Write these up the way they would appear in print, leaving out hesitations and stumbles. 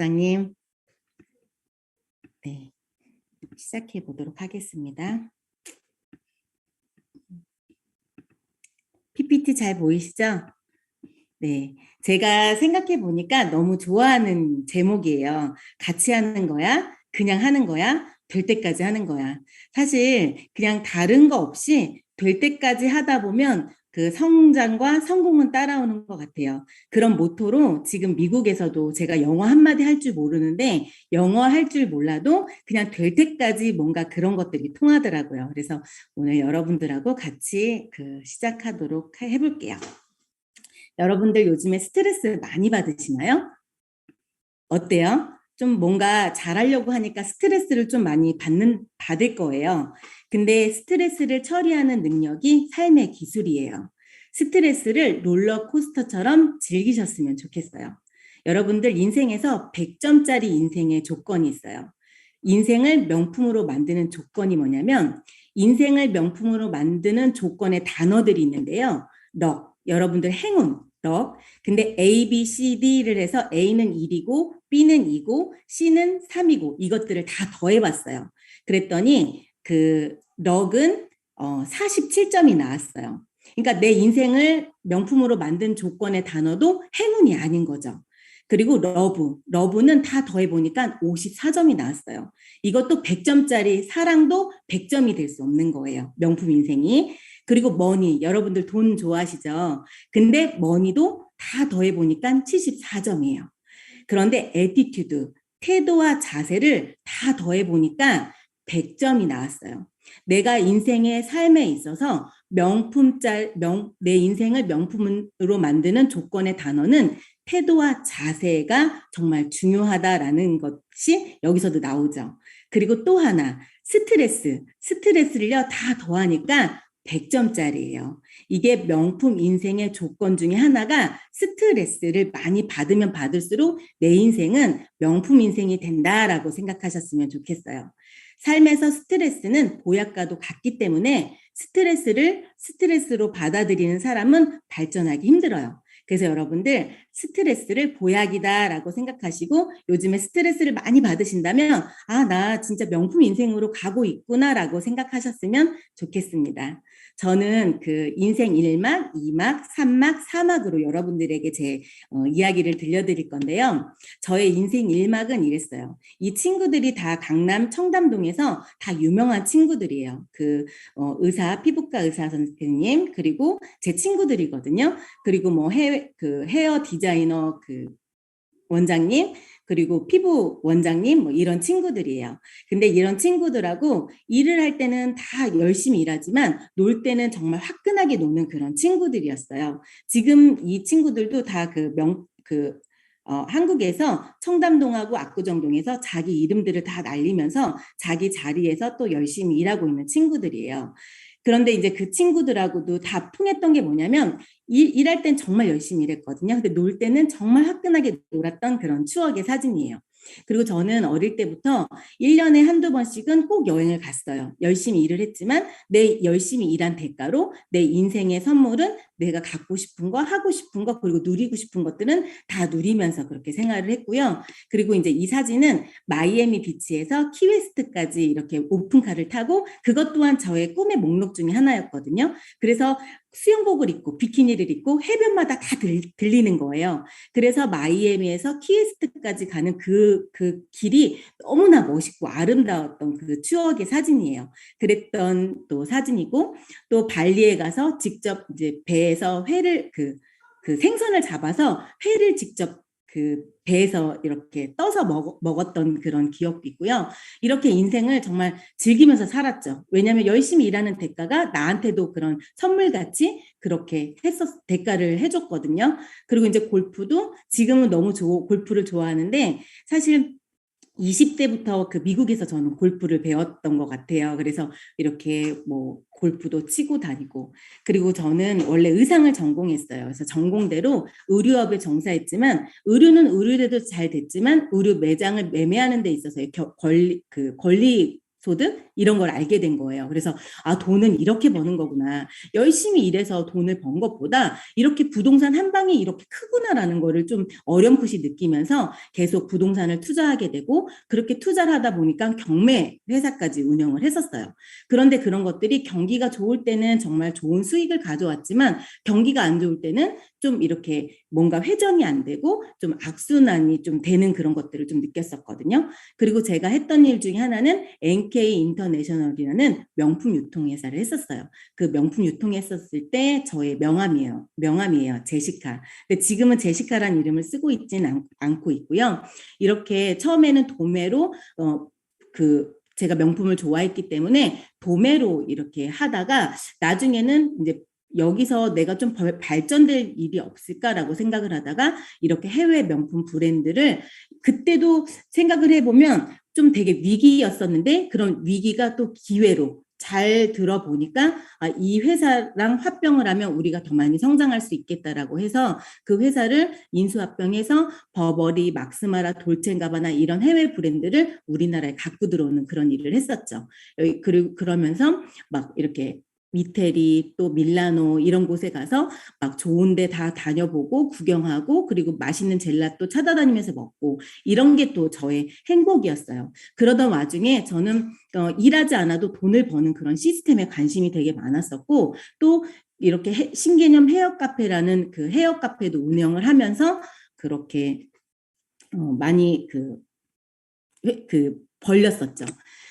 원장님, 네, 시작해 보도록 하겠습니다. PPT 잘 보이시죠? 네, 제가 생각해 보니까 너무 좋아하는 제목이에요. 같이 하는 거야? 그냥 하는 거야? 될 때까지 하는 거야. 사실 그냥 다른 거 없이 될 때까지 하다 보면 그 성장과 성공은 따라오는 것 같아요. 그런 모토로 지금 미국에서도 제가 영어 한마디 할 줄 모르는데 영어 할 줄 몰라도 그냥 될 때까지 뭔가 그런 것들이 통하더라고요. 그래서 오늘 여러분들하고 같이 시작하도록 해볼게요. 여러분들 요즘에 스트레스 많이 받으시나요? 어때요? 좀 뭔가 잘하려고 하니까 스트레스를 좀 많이 받을 거예요. 근데 스트레스를 처리하는 능력이 삶의 기술이에요. 스트레스를 롤러코스터처럼 즐기셨으면 좋겠어요. 여러분들 인생에서 100점짜리 인생의 조건이 있어요. 인생을 명품으로 만드는 조건이 뭐냐면 인생을 명품으로 만드는 조건의 단어들이 있는데요. 럭, 여러분들 행운, 럭. 근데 A, B, C, D를 해서 A는 1이고 B는 2고 C는 3이고 이것들을 다 더해봤어요. 그랬더니 그 럭은 47점이 나왔어요. 그러니까 내 인생을 명품으로 만든 조건의 단어도 행운이 아닌 거죠. 그리고 러브는 다 더해보니까 54점이 나왔어요. 이것도 100점짜리 사랑도 100점이 될 수 없는 거예요. 명품 인생이. 그리고 머니, 여러분들 돈 좋아하시죠? 근데 머니도 다 더해보니까 74점이에요. 그런데 애티튜드, 태도와 자세를 다 더해보니까 100점이 나왔어요. 내가 인생의 삶에 있어서 내 인생을 명품으로 만드는 조건의 단어는 태도와 자세가 정말 중요하다라는 것이 여기서도 나오죠. 그리고 또 하나, 스트레스를요, 다 더하니까 100점짜리예요. 이게 명품 인생의 조건 중에 하나가 스트레스를 많이 받으면 받을수록 내 인생은 명품 인생이 된다라고 생각하셨으면 좋겠어요. 삶에서 스트레스는 보약과도 같기 때문에 스트레스로 받아들이는 사람은 발전하기 힘들어요. 그래서 여러분들 스트레스를 보약이다라고 생각하시고 요즘에 스트레스를 많이 받으신다면 나 진짜 명품 인생으로 가고 있구나라고 생각하셨으면 좋겠습니다. 저는 그 인생 1막, 2막, 3막, 4막으로 여러분들에게 제 이야기를 들려드릴 건데요. 저의 인생 1막은 이랬어요. 이 친구들이 다 강남 청담동에서 다 유명한 친구들이에요. 의사, 피부과 의사 선생님, 그리고 제 친구들이거든요. 그리고 뭐 헤어 디자이너 원장님, 그리고 피부 원장님, 뭐 이런 친구들이에요. 근데 이런 친구들하고 일을 할 때는 다 열심히 일하지만 놀 때는 정말 화끈하게 노는 그런 친구들이었어요. 지금 이 친구들도 다 한국에서 청담동하고 압구정동에서 자기 이름들을 다 날리면서 자기 자리에서 또 열심히 일하고 있는 친구들이에요. 그런데 이제 그 친구들하고도 다 통했던 게 뭐냐면 일할 땐 정말 열심히 일했거든요. 근데 놀 때는 정말 화끈하게 놀았던 그런 추억의 사진이에요. 그리고 저는 어릴 때부터 1년에 한두 번씩은 꼭 여행을 갔어요. 열심히 일을 했지만 내 열심히 일한 대가로 내 인생의 선물은 내가 갖고 싶은 거, 하고 싶은 거, 그리고 누리고 싶은 것들은 다 누리면서 그렇게 생활을 했고요. 그리고 이제 이 사진은 마이애미 비치에서 키웨스트까지 이렇게 오픈카를 타고 그것 또한 저의 꿈의 목록 중에 하나였거든요. 그래서 수영복을 입고 비키니를 입고 해변마다 다 들리는 거예요. 그래서 마이애미에서 키웨스트까지 가는 그 길이 너무나 멋있고 아름다웠던 그 추억의 사진이에요. 그랬던 또 사진이고 또 발리에 가서 직접 이제 배에서 그 생선을 잡아서 회를 직접 그 배에서 이렇게 떠서 먹었던 그런 기억도 있고요. 이렇게 인생을 정말 즐기면서 살았죠. 왜냐하면 열심히 일하는 대가가 나한테도 그런 선물같이 그렇게 대가를 해줬거든요. 그리고 이제 골프도 지금은 너무 골프를 좋아하는데 사실 20대부터 미국에서 저는 골프를 배웠던 것 같아요. 그래서 이렇게 뭐 골프도 치고 다니고 그리고 저는 원래 의상을 전공했어요. 그래서 전공대로 의류업에 종사했지만 의류는 의류대로 잘 됐지만 의류 매장을 매매하는 데 있어서 권리 소득 이런 걸 알게 된 거예요. 그래서 아, 돈은 이렇게 버는 거구나. 열심히 일해서 돈을 번 것보다 이렇게 부동산 한 방이 이렇게 크구나라는 거를 좀 어렴풋이 느끼면서 계속 부동산을 투자하게 되고 그렇게 투자를 하다 보니까 경매 회사까지 운영을 했었어요. 그런데 그런 것들이 경기가 좋을 때는 정말 좋은 수익을 가져왔지만 경기가 안 좋을 때는 좀 이렇게 뭔가 회전이 안 되고 좀 악순환이 좀 되는 그런 것들을 좀 느꼈었거든요. 그리고 제가 했던 일 중에 하나는 NK 인터내셔널이라는 명품 유통회사를 했었어요. 그 명품 유통했었을 때 저의 명함이에요. 명함이에요. 제시카. 근데 지금은 제시카라는 이름을 쓰고 있지는 않고 있고요. 이렇게 처음에는 도매로 제가 명품을 좋아했기 때문에 도매로 이렇게 하다가 나중에는 이제 여기서 내가 좀 발전될 일이 없을까라고 생각을 하다가 이렇게 해외 명품 브랜드를 그때도 생각을 해보면 좀 되게 위기였었는데 그런 위기가 또 기회로 잘 들어보니까 아, 이 회사랑 합병을 하면 우리가 더 많이 성장할 수 있겠다라고 해서 그 회사를 인수합병해서 버버리, 막스마라, 돌첸가바나 이런 해외 브랜드를 우리나라에 갖고 들어오는 그런 일을 했었죠. 그리고 그러면서 막 이렇게 미테리 또 밀라노 이런 곳에 가서 막 좋은 데 다 다녀보고 구경하고 그리고 맛있는 젤라또 찾아다니면서 먹고 이런 게 또 저의 행복이었어요. 그러던 와중에 저는 일하지 않아도 돈을 버는 그런 시스템에 관심이 되게 많았었고 또 이렇게 신개념 헤어 카페라는 그 헤어 카페도 운영을 하면서 그렇게 많이 벌렸었죠.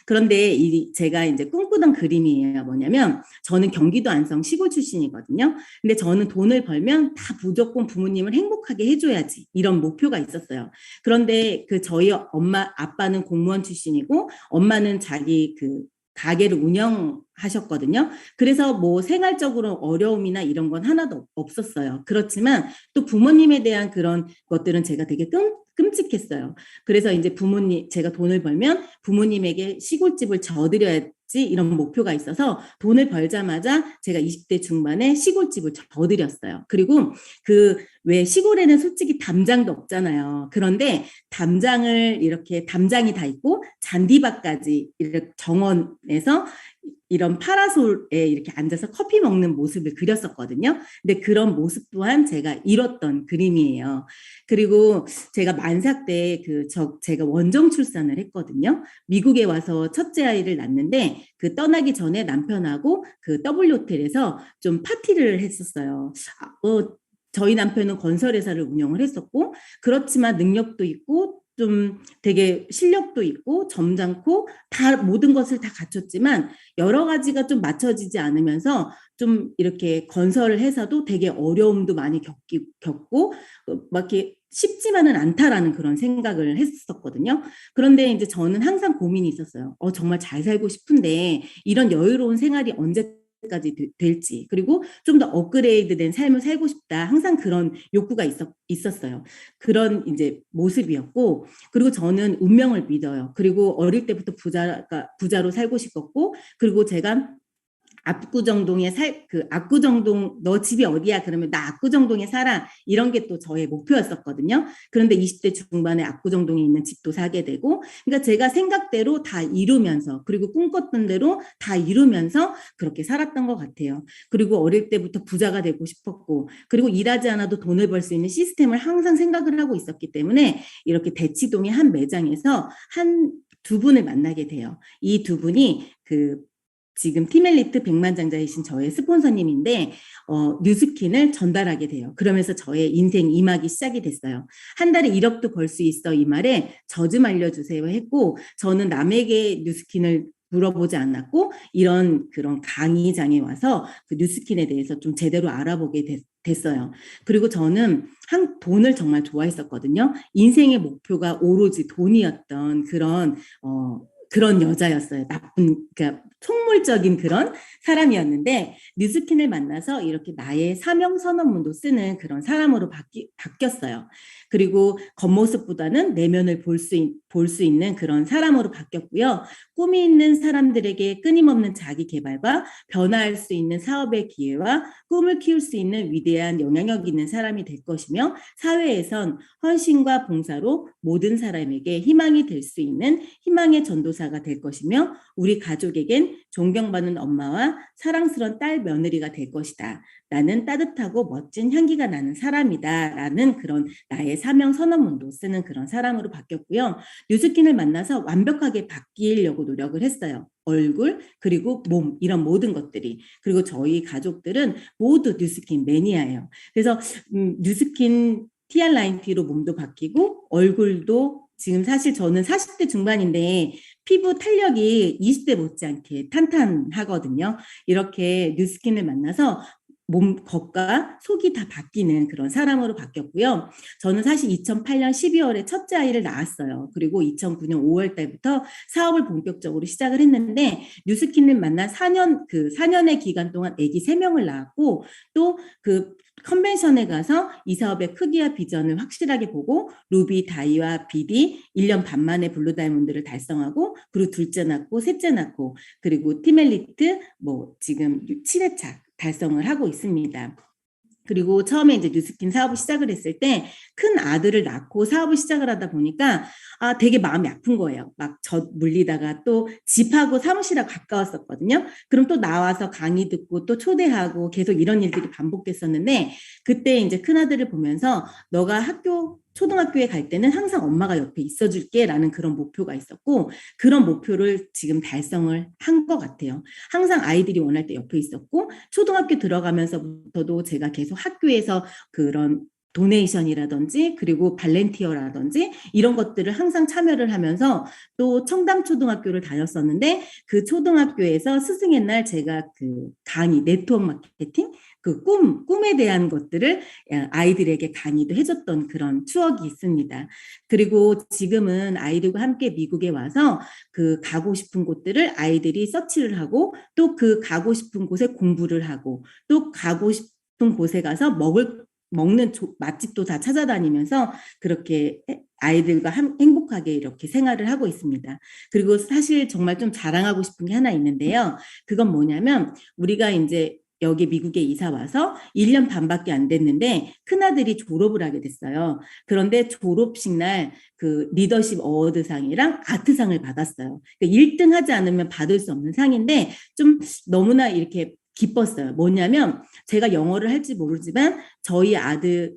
그런데 제가 이제 꿈꾸던 그림이에요. 뭐냐면 저는 경기도 안성 시골 출신이거든요. 근데 저는 돈을 벌면 다 무조건 부모님을 행복하게 해줘야지 이런 목표가 있었어요. 그런데 저희 아빠는 공무원 출신이고 엄마는 자기 가게를 운영하셨거든요. 그래서 뭐 생활적으로 어려움이나 이런 건 하나도 없었어요. 그렇지만 또 부모님에 대한 그런 것들은 제가 되게 끔찍했어요. 그래서 이제 제가 돈을 벌면 부모님에게 시골집을 져드려야지 이런 목표가 있어서 돈을 벌자마자 제가 20대 중반에 시골집을 져드렸어요. 그리고 왜 시골에는 솔직히 담장도 없잖아요. 그런데 담장이 다 있고 잔디밭까지 이렇게 정원에서 이런 파라솔에 이렇게 앉아서 커피 먹는 모습을 그렸었거든요. 근데 그런 모습 또한 제가 이뤘던 그림이에요. 그리고 제가 만삭 때 제가 원정 출산을 했거든요. 미국에 와서 첫째 아이를 낳는데 떠나기 전에 남편하고 W 호텔에서 좀 파티를 했었어요. 저희 남편은 건설회사를 운영을 했었고 그렇지만 능력도 있고 좀 되게 실력도 있고 점잖고 다 모든 것을 다 갖췄지만 여러 가지가 좀 맞춰지지 않으면서 좀 이렇게 건설을 해서도 되게 어려움도 많이 겪고 막 이렇게 쉽지만은 않다라는 그런 생각을 했었거든요. 그런데 이제 저는 항상 고민이 있었어요. 정말 잘 살고 싶은데 이런 여유로운 생활이 언제까지 될지 그리고 좀 더 업그레이드된 삶을 살고 싶다. 항상 그런 욕구가 있었어요. 그런 이제 모습이었고 그리고 저는 운명을 믿어요. 그리고 어릴 때부터 부자로 살고 싶었고 그리고 제가 압구정동 너 집이 어디야? 그러면 나 압구정동에 살아. 이런 게 또 저의 목표였었거든요. 그런데 20대 중반에 압구정동에 있는 집도 사게 되고 그러니까 제가 생각대로 다 이루면서 그리고 꿈꿨던 대로 다 이루면서 그렇게 살았던 것 같아요. 그리고 어릴 때부터 부자가 되고 싶었고 그리고 일하지 않아도 돈을 벌 수 있는 시스템을 항상 생각을 하고 있었기 때문에 이렇게 대치동의 한 매장에서 두 분을 만나게 돼요. 이 두 분이 지금 티멜리트 백만장자이신 저의 스폰서님인데 뉴스킨을 전달하게 돼요. 그러면서 저의 인생 2막이 시작이 됐어요. 한 달에 1억도 벌 수 있어 이 말에 저 좀 알려주세요 했고 저는 남에게 뉴스킨을 물어보지 않았고 그런 강의장에 와서 뉴스킨에 대해서 좀 제대로 알아보게 됐어요. 그리고 저는 돈을 정말 좋아했었거든요. 인생의 목표가 오로지 돈이었던 그런 여자였어요. 그러니까 총물적인 그런 사람이었는데 뉴스킨을 만나서 이렇게 나의 사명 선언문도 쓰는 그런 사람으로 바뀌었어요. 그리고 겉모습보다는 내면을 볼 수 있는 그런 사람으로 바뀌었고요. 꿈이 있는 사람들에게 끊임없는 자기 개발과 변화할 수 있는 사업의 기회와 꿈을 키울 수 있는 위대한 영향력 있는 사람이 될 것이며 사회에선 헌신과 봉사로 모든 사람에게 희망이 될 수 있는 희망의 전도사가 될 것이며 우리 가족에겐 존경받는 엄마와 사랑스러운 딸 며느리가 될 것이다. 나는 따뜻하고 멋진 향기가 나는 사람이다. 라는 그런 나의 사명 선언문도 쓰는 그런 사람으로 바뀌었고요. 뉴스킨을 만나서 완벽하게 바뀌려고 노력을 했어요. 얼굴 그리고 몸 이런 모든 것들이. 그리고 저희 가족들은 모두 뉴스킨 매니아예요. 그래서 뉴스킨 TR 라인 T로 몸도 바뀌고 얼굴도 지금 사실 저는 40대 중반인데 피부 탄력이 20대 못지않게 탄탄하거든요. 이렇게 뉴스킨을 만나서 몸 겉과 속이 다 바뀌는 그런 사람으로 바뀌었고요. 저는 사실 2008년 12월에 첫째 아이를 낳았어요. 그리고 2009년 5월 달부터 사업을 본격적으로 시작을 했는데 뉴스킨을 만난 4년의 기간 동안 아기 3명을 낳았고 또 그 컨벤션에 가서 이 사업의 크기와 비전을 확실하게 보고 루비, 다이와 비디 1년 반 만에 블루 다이몬드를 달성하고 그리고 둘째 낳고 셋째 낳고 그리고 티멜리트 뭐 지금 7회차 달성을 하고 있습니다. 그리고 처음에 이제 뉴스킨 사업을 시작을 했을 때 큰 아들을 낳고 사업을 시작을 하다 보니까 되게 마음이 아픈 거예요. 막 물리다가 또 집하고 사무실하고 가까웠었거든요. 그럼 또 나와서 강의 듣고 또 초대하고 계속 이런 일들이 반복됐었는데 그때 이제 큰 아들을 보면서 너가 초등학교에 갈 때는 항상 엄마가 옆에 있어줄게 라는 그런 목표가 있었고 그런 목표를 지금 달성을 한 것 같아요. 항상 아이들이 원할 때 옆에 있었고 초등학교 들어가면서부터도 제가 계속 학교에서 그런 도네이션이라든지 그리고 발렌티어라든지 이런 것들을 항상 참여를 하면서 또 청담초등학교를 다녔었는데 그 초등학교에서 스승의 날 제가 그 강의 네트워크 마케팅 그 꿈에 대한 것들을 아이들에게 강의도 해줬던 그런 추억이 있습니다. 그리고 지금은 아이들과 함께 미국에 와서 그 가고 싶은 곳들을 아이들이 서치를 하고 또 그 가고 싶은 곳에 공부를 하고 또 가고 싶은 곳에 가서 먹는 맛집도 다 찾아다니면서 그렇게 아이들과 행복하게 이렇게 생활을 하고 있습니다. 그리고 사실 정말 좀 자랑하고 싶은 게 하나 있는데요. 그건 뭐냐면 우리가 이제 여기 미국에 이사 와서 1년 반밖에 안 됐는데 큰아들이 졸업을 하게 됐어요. 그런데 졸업식 날 그 리더십 어워드상이랑 아트상을 받았어요. 그러니까 1등 하지 않으면 받을 수 없는 상인데 좀 너무나 이렇게 기뻤어요. 뭐냐면 제가 영어를 할지 모르지만 저희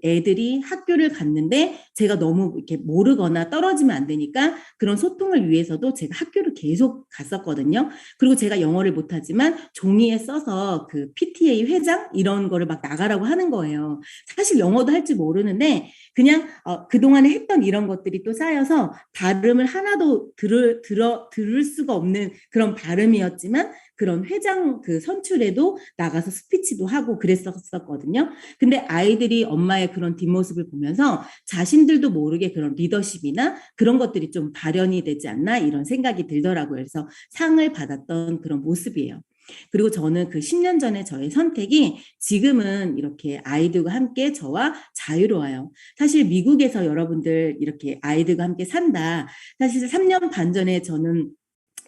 애들이 학교를 갔는데 제가 너무 이렇게 모르거나 떨어지면 안 되니까 그런 소통을 위해서도 제가 학교를 계속 갔었거든요. 그리고 제가 영어를 못하지만 종이에 써서 그 PTA 회장 이런 거를 막 나가라고 하는 거예요. 사실 영어도 할지 모르는데 그냥 그동안에 했던 이런 것들이 또 쌓여서 발음을 하나도 들을 수가 없는 그런 발음이었지만 그런 회장 그 선출에도 나가서 스피치도 하고 그랬었거든요. 근데 아이들이 엄마의 그런 뒷모습을 보면서 자신들도 모르게 그런 리더십이나 그런 것들이 좀 발현이 되지 않나 이런 생각이 들더라고요. 그래서 상을 받았던 그런 모습이에요. 그리고 저는 그 10년 전에 저의 선택이 지금은 이렇게 아이들과 함께 저와 자유로워요. 사실 미국에서 여러분들 이렇게 아이들과 함께 산다. 사실 3년 반 전에 저는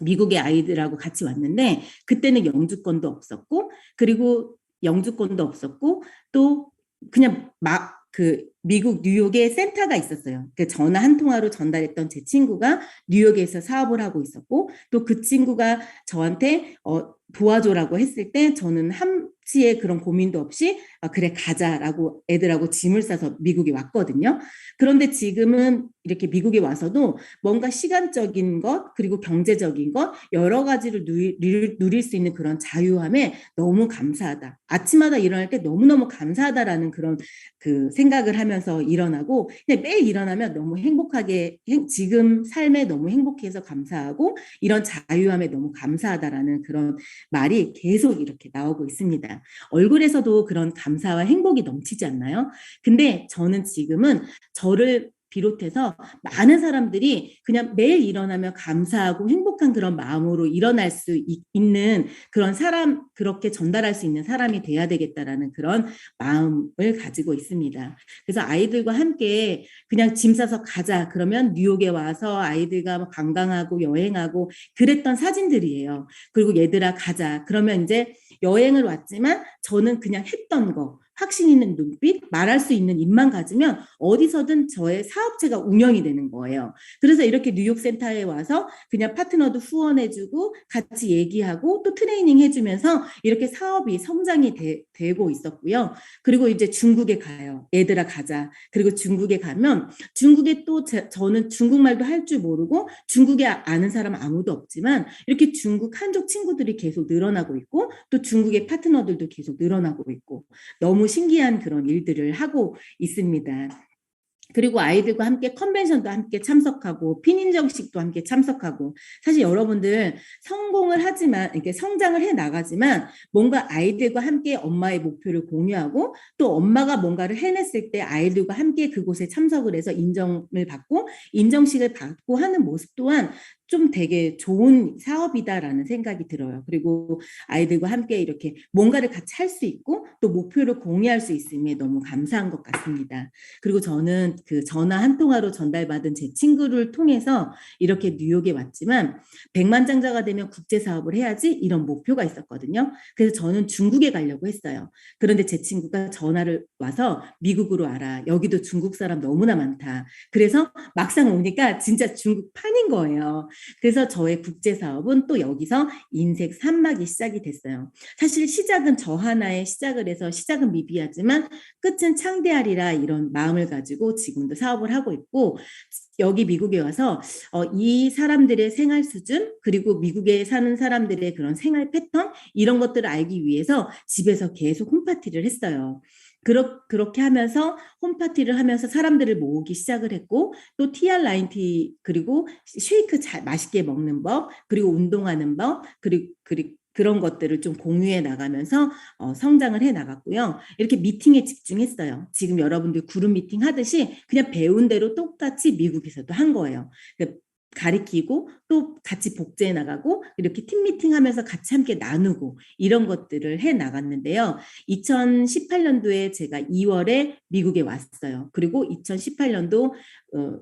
미국의 아이들하고 같이 왔는데 그때는 영주권도 없었고 그리고 영주권도 없었고 또 그냥 막 그 미국 뉴욕에 센터가 있었어요. 그 전화 한 통화로 전달했던 제 친구가 뉴욕에서 사업을 하고 있었고 또 그 친구가 저한테 도와줘라고 했을 때 저는 한치의 그런 고민도 없이 그래 가자라고 애들하고 짐을 싸서 미국에 왔거든요. 그런데 지금은 이렇게 미국에 와서도 뭔가 시간적인 것 그리고 경제적인 것 여러 가지를 누릴 수 있는 그런 자유함에 너무 감사하다. 아침마다 일어날 때 너무너무 감사하다라는 그런 그 생각을 하면서 일어나고 그냥 매일 일어나면 너무 행복하게 지금 삶에 너무 행복해서 감사하고 이런 자유함에 너무 감사하다라는 그런 말이 계속 이렇게 나오고 있습니다. 얼굴에서도 그런 감사와 행복이 넘치지 않나요? 근데 저는 지금은 저를 비롯해서 많은 사람들이 그냥 매일 일어나면 감사하고 행복한 그런 마음으로 일어날 수 있는 그런 사람, 그렇게 전달할 수 있는 사람이 돼야 되겠다라는 그런 마음을 가지고 있습니다. 그래서 아이들과 함께 그냥 짐 싸서 가자. 그러면 뉴욕에 와서 아이들과 관광하고 여행하고 그랬던 사진들이에요. 그리고 얘들아 가자. 그러면 이제 여행을 왔지만 저는 그냥 했던 거, 확신 있는 눈빛, 말할 수 있는 입만 가지면 어디서든 저의 사업체가 운영이 되는 거예요. 그래서 이렇게 뉴욕 센터에 와서 그냥 파트너도 후원해주고 같이 얘기하고 또 트레이닝 해주면서 이렇게 사업이 성장이 되고 있었고요. 그리고 이제 중국에 가요. 얘들아 가자. 그리고 중국에 가면 중국에 또 저는 중국말도 할 줄 모르고 중국에 아는 사람 아무도 없지만 이렇게 중국 한족 친구들이 계속 늘어나고 있고 또 중국의 파트너들도 계속 늘어나고 있고 너무 신기한 그런 일들을 하고 있습니다. 그리고 아이들과 함께 컨벤션도 함께 참석하고 피인정식도 함께 참석하고 사실 여러분들 성공을 하지만 이렇게 성장을 해 나가지만 뭔가 아이들과 함께 엄마의 목표를 공유하고 또 엄마가 뭔가를 해냈을 때 아이들과 함께 그곳에 참석을 해서 인정을 받고 인정식을 받고 하는 모습 또한 좀 되게 좋은 사업이다라는 생각이 들어요. 그리고 아이들과 함께 이렇게 뭔가를 같이 할 수 있고 또 목표를 공유할 수 있음에 너무 감사한 것 같습니다. 그리고 저는 그 전화 한 통화로 전달받은 제 친구를 통해서 이렇게 뉴욕에 왔지만 백만장자가 되면 국제 사업을 해야지 이런 목표가 있었거든요. 그래서 저는 중국에 가려고 했어요. 그런데 제 친구가 전화를 와서 미국으로 와라. 여기도 중국 사람 너무나 많다. 그래서 막상 오니까 진짜 중국 판인 거예요. 그래서 저의 국제 사업은 또 여기서 인색 산막이 시작이 됐어요. 사실 시작은 저 하나의 시작을 해서 시작은 미비하지만 끝은 창대하리라 이런 마음을 가지고 지금도 사업을 하고 있고 여기 미국에 와서 이 사람들의 생활 수준 그리고 미국에 사는 사람들의 그런 생활 패턴 이런 것들을 알기 위해서 집에서 계속 홈파티를 했어요. 그렇게 하면서 홈파티를 하면서 사람들을 모으기 시작을 했고 또 TR90 그리고 쉐이크 맛있게 먹는 법 그리고 운동하는 법 그리고 그런 것들을 좀 공유해 나가면서 성장을 해 나갔고요. 이렇게 미팅에 집중했어요. 지금 여러분들 그룹 미팅 하듯이 그냥 배운 대로 똑같이 미국에서도 한 거예요. 가리키고 또 같이 복제해 나가고 이렇게 팀 미팅하면서 같이 함께 나누고 이런 것들을 해 나갔는데요. 2018년도에 제가 2월에 미국에 왔어요. 그리고 2018년도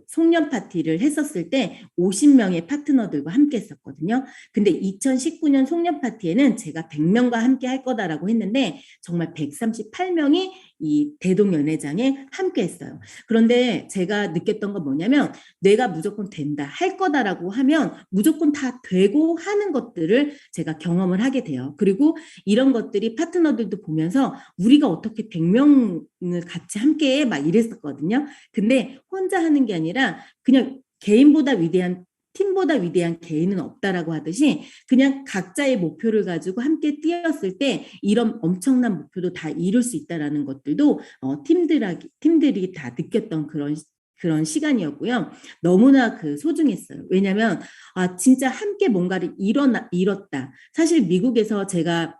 송년 파티를 했었을 때 50명의 파트너들과 함께 했었거든요. 근데 2019년 송년 파티에는 제가 100명과 함께 할 거다라고 했는데 정말 138명이 이 대동연회장에 함께 했어요. 그런데 제가 느꼈던 건 뭐냐면 내가 무조건 된다, 할 거다라고 하면 무조건 다 되고 하는 것들을 제가 경험을 하게 돼요. 그리고 이런 것들이 파트너들도 보면서 우리가 어떻게 100명을 같이 함께 해? 막 이랬었거든요. 근데 혼자 하는 게 아니라 그냥 개인보다 위대한 팀보다 위대한 개인은 없다라고 하듯이 그냥 각자의 목표를 가지고 함께 뛰었을 때 이런 엄청난 목표도 다 이룰 수 있다라는 것들도 팀들이 다 느꼈던 그런 시간이었고요. 너무나 그 소중했어요. 왜냐하면 진짜 함께 뭔가를 이뤘다. 사실 미국에서 제가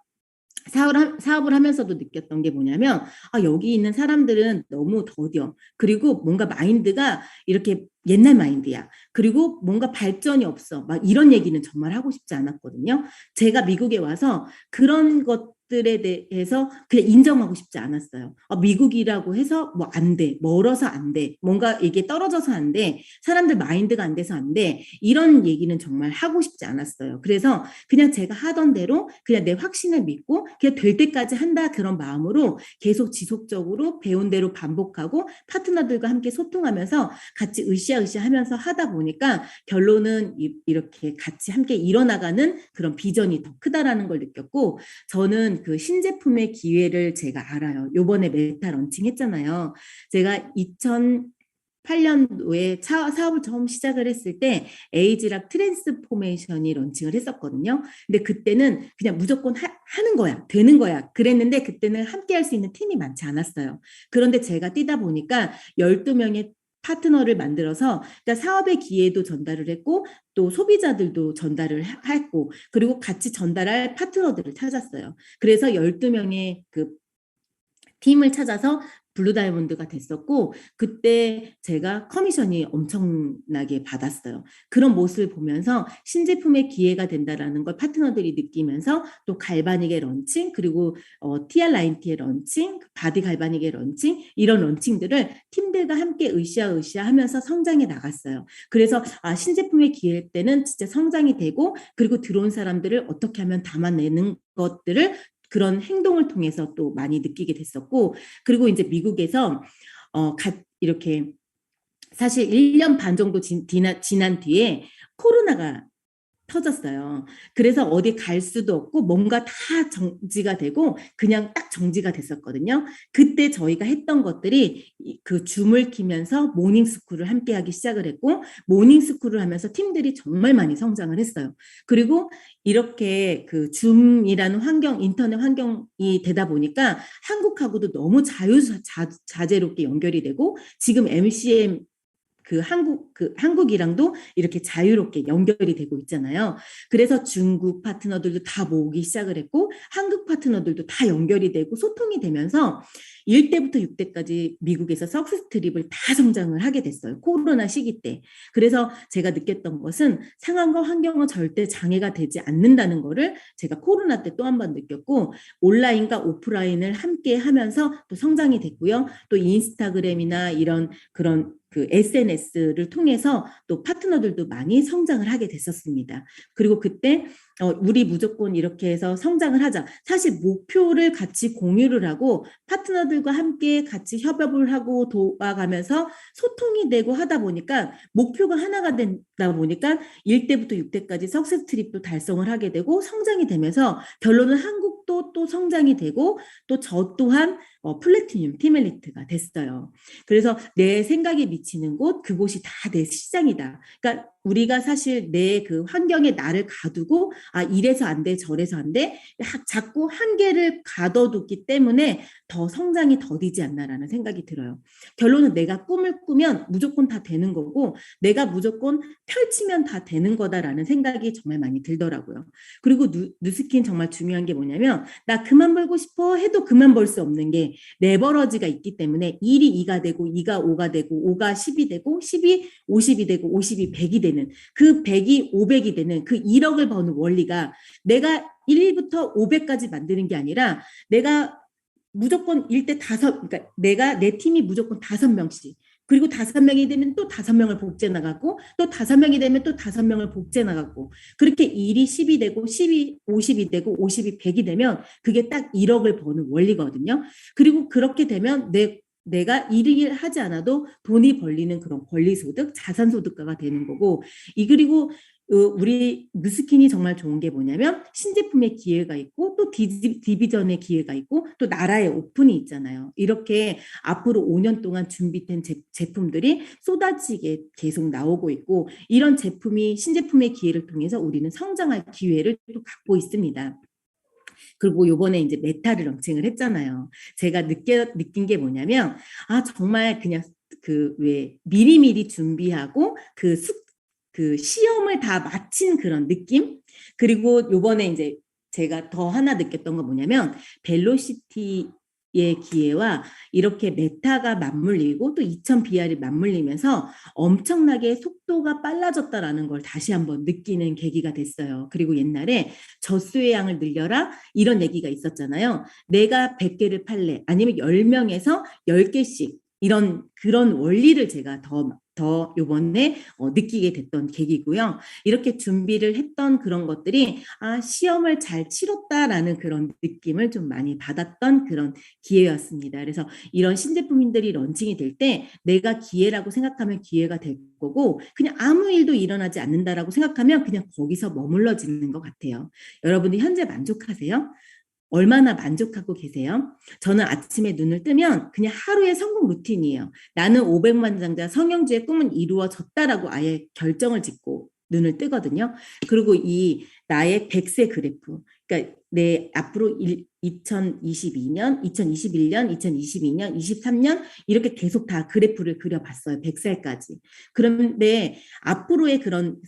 사업을 하면서도 느꼈던 게 뭐냐면 여기 있는 사람들은 너무 더뎌. 그리고 뭔가 마인드가 이렇게 옛날 마인드야. 그리고 뭔가 발전이 없어. 막 이런 얘기는 정말 하고 싶지 않았거든요. 제가 미국에 와서 그런 것들에 대해서 그냥 인정하고 싶지 않았어요. 미국이라고 해서 뭐 안 돼. 멀어서 안 돼. 뭔가 이게 떨어져서 안 돼. 사람들 마인드가 안 돼서 안 돼. 이런 얘기는 정말 하고 싶지 않았어요. 그래서 그냥 제가 하던 대로 그냥 내 확신을 믿고 그냥 될 때까지 한다 그런 마음으로 계속 지속적으로 배운 대로 반복하고 파트너들과 함께 소통하면서 같이 으쌰으쌰 하면서 하다 보니까 결론은 이렇게 같이 함께 일어나가는 그런 비전이 더 크다라는 걸 느꼈고 저는 그 신제품의 기회를 제가 알아요. 요번에 메타 런칭했잖아요. 제가 2008년도에 사업을 처음 시작을 했을 때 에이지락 트랜스포메이션이 런칭을 했었거든요. 근데 그때는 그냥 무조건 하는 거야, 되는 거야. 그랬는데 그때는 함께 할 수 있는 팀이 많지 않았어요. 그런데 제가 뛰다 보니까 12명의 파트너를 만들어서 그러니까 사업의 기회도 전달을 했고 또 소비자들도 전달을 했고 그리고 같이 전달할 파트너들을 찾았어요. 그래서 12명의 그 팀을 찾아서 블루 다이아몬드가 됐었고 그때 제가 커미션이 엄청나게 받았어요. 그런 모습을 보면서 신제품의 기회가 된다라는 걸 파트너들이 느끼면서 또 갈바닉의 런칭 그리고 TR 라인티의 런칭, 바디 갈바닉의 런칭 이런 런칭들을 팀들과 함께 으쌰으쌰 하면서 성장해 나갔어요. 그래서 신제품의 기회 때는 진짜 성장이 되고 그리고 들어온 사람들을 어떻게 하면 담아내는 것들을 그런 행동을 통해서 또 많이 느끼게 됐었고 그리고 이제 미국에서 이렇게 사실 1년 반 정도 지난 뒤에 코로나가 터졌어요. 그래서 어디 갈 수도 없고 뭔가 다 정지가 되고 그냥 딱 정지가 됐었거든요. 그때 저희가 했던 것들이 그 줌을 키면서 모닝스쿨을 함께 하기 시작을 했고 모닝스쿨을 하면서 팀들이 정말 많이 성장을 했어요. 그리고 이렇게 그 줌이라는 환경, 인터넷 환경이 되다 보니까 한국하고도 너무 자유자재롭게 연결이 되고 지금 MCM 한국이랑도 이렇게 자유롭게 연결이 되고 있잖아요. 그래서 중국 파트너들도 다 모으기 시작을 했고 한국 파트너들도 다 연결이 되고 소통이 되면서 1대부터 6대까지 미국에서 석세스 트립을 다 성장을 하게 됐어요. 코로나 시기 때. 그래서 제가 느꼈던 것은 상황과 환경은 절대 장애가 되지 않는다는 거를 제가 코로나 때 또 한 번 느꼈고 온라인과 오프라인을 함께 하면서 또 성장이 됐고요. 또 인스타그램이나 이런 그런 그 SNS를 통해서 또 파트너들도 많이 성장을 하게 됐었습니다. 그리고 그때 우리 무조건 이렇게 해서 성장을 하자. 사실 목표를 같이 공유를 하고 파트너들과 함께 같이 협업을 하고 도와가면서 소통이 되고 하다 보니까 목표가 하나가 되다 보니까 1대부터 6대까지 석세스 트립도 달성을 하게 되고 성장이 되면서 결론은 한국도 또 성장이 되고 또 저 또한 플래티늄 티멜리트가 됐어요. 그래서 내 생각에 미치는 곳 그곳이 다 내 시장이다. 그러니까 우리가 사실 내 그 환경에 나를 가두고 이래서 안 돼, 저래서 안 돼, 자꾸 한계를 가둬두기 때문에 더 성장이 더디지 않나라는 생각이 들어요. 결론은 내가 꿈을 꾸면 무조건 다 되는 거고 내가 무조건 펼치면 다 되는 거다라는 생각이 정말 많이 들더라고요. 그리고 누스킨 정말 중요한 게 뭐냐면 나 그만 벌고 싶어 해도 그만 벌 수 없는 게 레버러지가 있기 때문에 1이 2가 되고 2가 5가 되고 5가 10이 되고 10이 50이 되고 50이 100이 되는 그 100이 500이 되는 그 1억을 버는 원리가 내가 1부터 500까지 만드는 게 아니라 내가 무조건 1대 5, 그러니까 내 팀이 무조건 5명씩 그리고 5명이 되면 또 5명을 복제 나가고 또 5명이 되면 또 5명을 복제 나가고 그렇게 1이 10이 되고 10이 50이 되고 50이 100이 되면 그게 딱 1억을 버는 원리거든요. 그리고 그렇게 되면 내가 일을 하지 않아도 돈이 벌리는 그런 권리소득, 자산소득가가 되는 거고 그리고 우리 누스킨이 정말 좋은 게 뭐냐면 신제품의 기회가 있고 또 디비전의 기회가 있고 또 나라의 오픈이 있잖아요. 이렇게 앞으로 5년 동안 준비된 제품들이 쏟아지게 계속 나오고 있고 이런 신제품의 기회를 통해서 우리는 성장할 기회를 또 갖고 있습니다. 그리고 요번에 이제 메타를 런칭을 했잖아요. 제가 느낀 게 뭐냐면 정말 그냥 왜 미리미리 준비하고 그 시험을 다 마친 그런 느낌? 그리고 요번에 이제 제가 더 하나 느꼈던 건 뭐냐면 벨로시티의 기회와 이렇게 메타가 맞물리고 또 2000BR이 맞물리면서 엄청나게 속도가 빨라졌다라는 걸 다시 한번 느끼는 계기가 됐어요. 그리고 옛날에 젖소의 양을 늘려라 이런 얘기가 있었잖아요. 내가 100개를 팔래 아니면 10명에서 10개씩 그런 원리를 제가 더 요번에 느끼게 됐던 계기고요. 이렇게 준비를 했던 그런 것들이 시험을 잘 치렀다라는 그런 느낌을 좀 많이 받았던 그런 기회였습니다. 그래서 이런 신제품들이 런칭이 될 때 내가 기회라고 생각하면 기회가 될 거고 그냥 아무 일도 일어나지 않는다라고 생각하면 그냥 거기서 머물러지는 것 같아요. 여러분들 현재 만족하세요? 얼마나 만족하고 계세요? 저는 아침에 눈을 뜨면 그냥 하루의 성공 루틴이에요. 나는 500만 장자 성형주의 꿈은 이루어졌다라고 아예 결정을 짓고 눈을 뜨거든요. 그리고 이 나의 100세 그래프, 그러니까 내 앞으로 2022년, 2021년, 2022년, 23년 이렇게 계속 다 그래프를 그려봤어요. 100살까지. 그런데 앞으로의 그런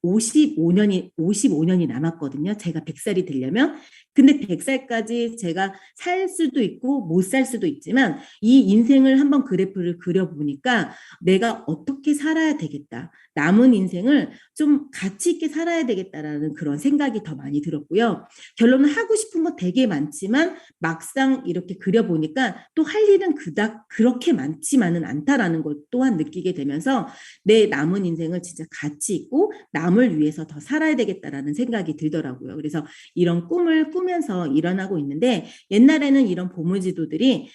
55년이 남았거든요. 제가 100살이 되려면. 근데 100살까지 제가 살 수도 있고 못 살 수도 있지만 이 인생을 한번 그래프를 그려보니까 내가 어떻게 살아야 되겠다. 남은 인생을 좀 가치 있게 살아야 되겠다라는 그런 생각이 더 많이 들었고요. 결론은 하고 싶은 거 되게 많지만 막상 이렇게 그려보니까 또 할 일은 그닥 그렇게 많지만은 않다라는 것 또한 느끼게 되면서 내 남은 인생을 진짜 가치 있고 남을 위해서 더 살아야 되겠다라는 생각이 들더라고요. 그래서 이런 꿈을 꾸면서 일어나고 있는데 옛날에는 이런 보물지도들이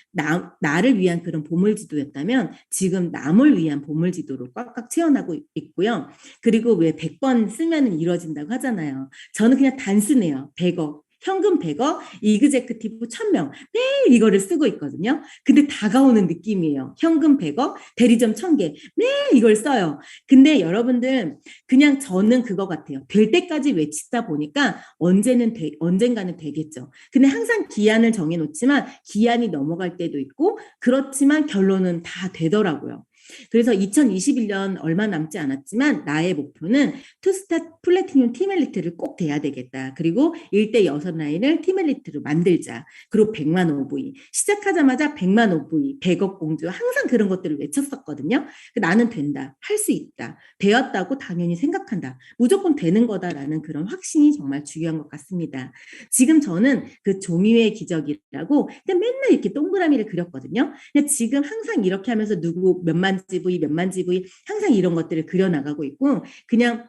나를 위한 그런 보물지도였다면 지금 남을 위한 보물지도로 꽉꽉 채워나고 있고요. 그리고 왜 100번 쓰면 이루어진다고 하잖아요. 저는 그냥 단순해요. 100억. 현금 100억, 이그제크티브 1000명. 매일 이거를 쓰고 있거든요. 근데 다가오는 느낌이에요. 현금 100억, 대리점 1000개. 매일 이걸 써요. 근데 여러분들 그냥 저는 그거 같아요. 될 때까지 외치다 보니까 언젠가는 되겠죠. 근데 항상 기한을 정해놓지만 기한이 넘어갈 때도 있고 그렇지만 결론은 다 되더라고요. 그래서 2021년 얼마 남지 않았지만 나의 목표는 투스타 플래티늄 티멜리트를 꼭 돼야 되겠다. 그리고 1대 6라인을 티멜리트로 만들자. 그리고 100만 OV. 시작하자마자 100만 OV, 100억 공주 항상 그런 것들을 외쳤었거든요. 나는 된다. 할 수 있다. 되었다고 당연히 생각한다. 무조건 되는 거다라는 그런 확신이 정말 중요한 것 같습니다. 지금 저는 그 조미회 기적이라고 그냥 맨날 이렇게 동그라미를 그렸거든요. 그냥 지금 항상 이렇게 하면서 누구 몇만 GV, 몇만 GV 항상 이런 것들을 그려나가고 있고 그냥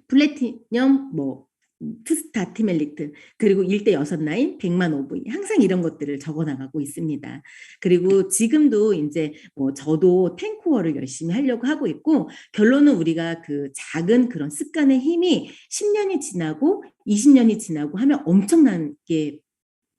플래티넘 뭐 투스타 티멜리트 그리고 1대 6라인 100만 OV 항상 이런 것들을 적어나가고 있습니다. 그리고 지금도 이제 뭐 저도 탱코어를 열심히 하려고 하고 있고 결론은 우리가 그 작은 그런 습관의 힘이 10년이 지나고 20년이 지나고 하면 엄청나게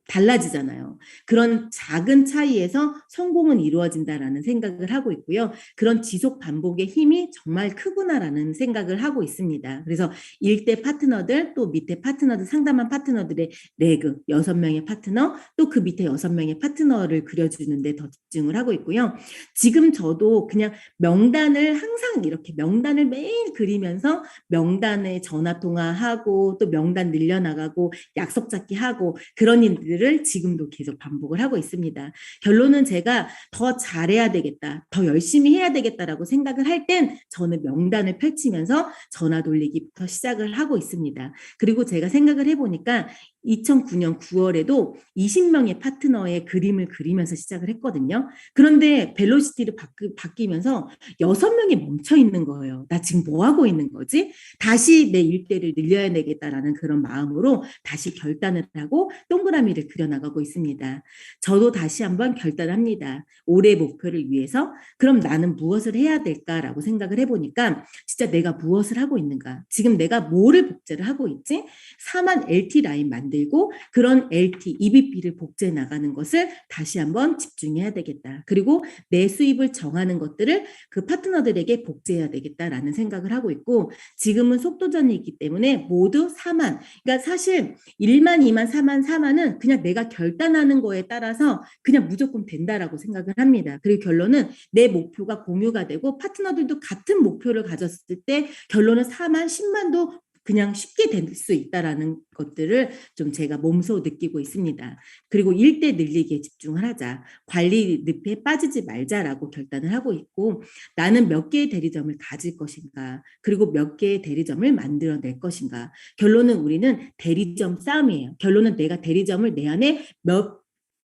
달라지잖아요. 그런 작은 차이에서 성공은 이루어진다라는 생각을 하고 있고요. 그런 지속 반복의 힘이 정말 크구나라는 생각을 하고 있습니다. 그래서 1대 파트너들 또 밑에 파트너들 상담한 파트너들의 레그 6명의 파트너 또 그 밑에 6명의 파트너를 그려주는데 더 집중을 하고 있고요. 지금 저도 그냥 명단을 항상 이렇게 명단을 매일 그리면서 명단에 전화 통화하고 또 명단 늘려나가고 약속 잡기 하고 그런 일들을 지금도 계속 반복을 하고 있습니다. 결론은 제가 더 잘해야 되겠다, 더 열심히 해야 되겠다라고 생각을 할 땐 저는 명단을 펼치면서 전화 돌리기부터 시작을 하고 있습니다. 그리고 제가 생각을 해보니까 2009년 9월에도 20명의 파트너의 그림을 그리면서 시작을 했거든요. 그런데 벨로시티를 바뀌면서 6명이 멈춰 있는 거예요. 나 지금 뭐 하고 있는 거지? 다시 내 일대를 늘려야 되겠다라는 그런 마음으로 다시 결단을 하고 동그라미를 그려나가고 있습니다. 저도 다시 한번 결단합니다. 올해 목표를 위해서 그럼 나는 무엇을 해야 될까라고 생각을 해보니까 진짜 내가 무엇을 하고 있는가? 지금 내가 뭐를 복제를 하고 있지? 4만 LT 라인 만들고 그런 LT, EBP를 복제해 나가는 것을 다시 한번 집중해야 되겠다. 그리고 내 수입을 정하는 것들을 그 파트너들에게 복제해야 되겠다라는 생각을 하고 있고 지금은 속도전이기 때문에 모두 4만. 그러니까 사실 1만, 2만, 4만, 4만은 그냥 내가 결단하는 거에 따라서 그냥 무조건 된다라고 생각을 합니다. 그리고 결론은 내 목표가 공유가 되고 파트너들도 같은 목표를 가졌을 때 결론은 4만, 10만도 그냥 쉽게 될 수 있다라는 것들을 좀 제가 몸소 느끼고 있습니다. 그리고 일대 늘리기에 집중을 하자. 관리 늪에 빠지지 말자라고 결단을 하고 있고 나는 몇 개의 대리점을 가질 것인가 그리고 몇 개의 대리점을 만들어낼 것인가. 결론은 우리는 대리점 싸움이에요. 결론은 내가 대리점을 내 안에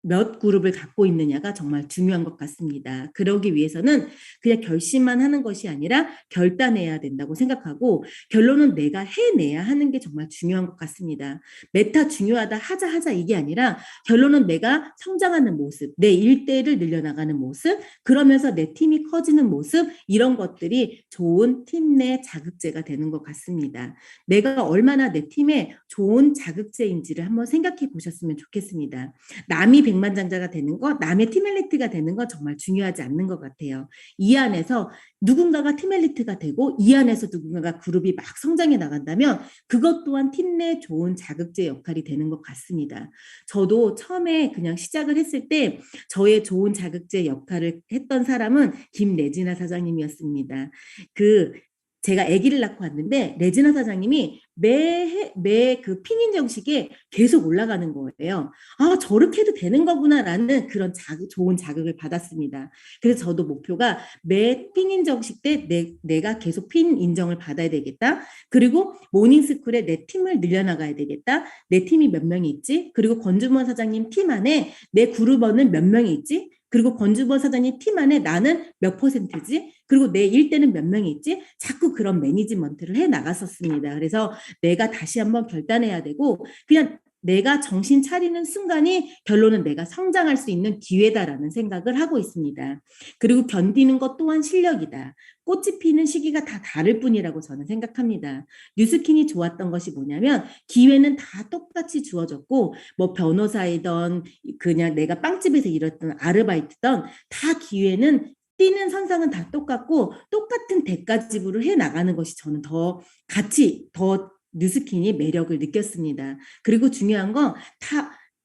몇 그룹을 갖고 있느냐가 정말 중요한 것 같습니다. 그러기 위해서는 그냥 결심만 하는 것이 아니라 결단해야 된다고 생각하고 결론은 내가 해내야 하는 게 정말 중요한 것 같습니다. 메타 중요하다 하자 이게 아니라 결론은 내가 성장하는 모습, 내 일대를 늘려나가는 모습, 그러면서 내 팀이 커지는 모습 이런 것들이 좋은 팀 내 자극제가 되는 것 같습니다. 내가 얼마나 내 팀에 좋은 자극제인지를 한번 생각해 보셨으면 좋겠습니다. 남이 백만장자가 되는 거, 남의 팀 엘리트가 되는 거 정말 중요하지 않는 것 같아요. 이 안에서 누군가가 팀 엘리트가 되고 이 안에서 누군가가 그룹이 막 성장해 나간다면 그것 또한 팀 내 좋은 자극제 역할이 되는 것 같습니다. 저도 처음에 그냥 시작을 했을 때 저의 좋은 자극제 역할을 했던 사람은 김레지나 사장님이었습니다. 그 제가 아기를 낳고 왔는데 레지나 사장님이 매 그 핀인 정식에 계속 올라가는 거예요. 아, 저렇게 해도 되는 거구나라는 그런 좋은 자극을 받았습니다. 그래서 저도 목표가 매 핀인 정식 때 내가 계속 핀 인정을 받아야 되겠다. 그리고 모닝스쿨에 내 팀을 늘려나가야 되겠다. 내 팀이 몇 명이 있지? 그리고 권주범 사장님 팀 안에 내 그룹원은 몇 명이 있지? 그리고 권주범 사장님 팀 안에 나는 몇 퍼센트지? 그리고 내 일대는 몇 명이 있지? 자꾸 그런 매니지먼트를 해 나갔었습니다. 그래서 내가 다시 한번 결단해야 되고 그냥 내가 정신 차리는 순간이 결론은 내가 성장할 수 있는 기회다라는 생각을 하고 있습니다. 그리고 견디는 것 또한 실력이다. 꽃이 피는 시기가 다 다를 뿐이라고 저는 생각합니다. 뉴스킨이 좋았던 것이 뭐냐면 기회는 다 똑같이 주어졌고 뭐 변호사이던 그냥 내가 빵집에서 일했던 아르바이트던 다 기회는 뛰는 선상은 다 똑같고 똑같은 대가 지불을 해 나가는 것이 저는 더 뉴스킨이 매력을 느꼈습니다. 그리고 중요한 건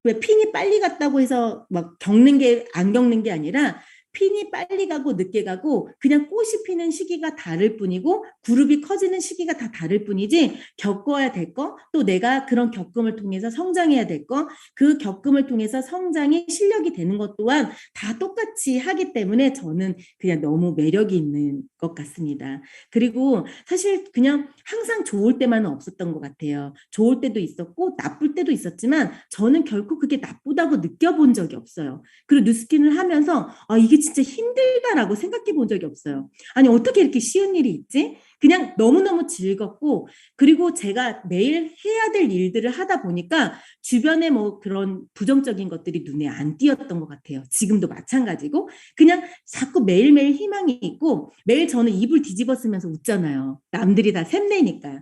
왜 핀이 빨리 갔다고 해서 막 겪는 게 안 겪는 게 아니라 핀이 빨리 가고 늦게 가고 그냥 꽃이 피는 시기가 다를 뿐이고 그룹이 커지는 시기가 다 다를 뿐이지 겪어야 될 거, 또 내가 그런 겪음을 통해서 성장해야 될 거, 그 겪음을 통해서 성장이 실력이 되는 것 또한 다 똑같이 하기 때문에 저는 그냥 너무 매력이 있는 것 같습니다. 그리고 사실 그냥 항상 좋을 때만은 없었던 것 같아요. 좋을 때도 있었고 나쁠 때도 있었지만 저는 결코 그게 나쁘다고 느껴본 적이 없어요. 그리고 뉴스킨을 하면서 이게 진짜 힘들다라고 생각해 본 적이 없어요. 아니, 어떻게 이렇게 쉬운 일이 있지? 그냥 너무너무 즐겁고, 그리고 제가 매일 해야 될 일들을 하다 보니까 주변에 뭐 그런 부정적인 것들이 눈에 안 띄었던 것 같아요. 지금도 마찬가지고, 그냥 자꾸 매일매일 희망이 있고, 매일 저는 이불 뒤집어 쓰면서 웃잖아요. 남들이 다 샘내니까.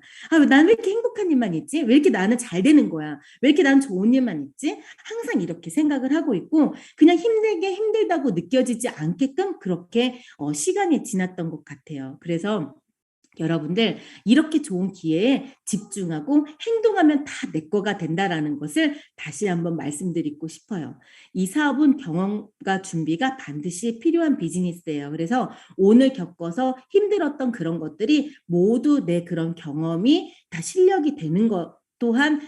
난 왜 이렇게 행복한 일만 있지? 왜 이렇게 나는 잘 되는 거야? 왜 이렇게 난 좋은 일만 있지? 항상 이렇게 생각을 하고 있고, 그냥 힘들다고 느껴지지 않게끔 그렇게 시간이 지났던 것 같아요. 그래서 여러분들 이렇게 좋은 기회에 집중하고 행동하면 다 내 거가 된다라는 것을 다시 한번 말씀드리고 싶어요. 이 사업은 경험과 준비가 반드시 필요한 비즈니스예요. 그래서 오늘 겪어서 힘들었던 그런 것들이 모두 내 그런 경험이 다 실력이 되는 것 또한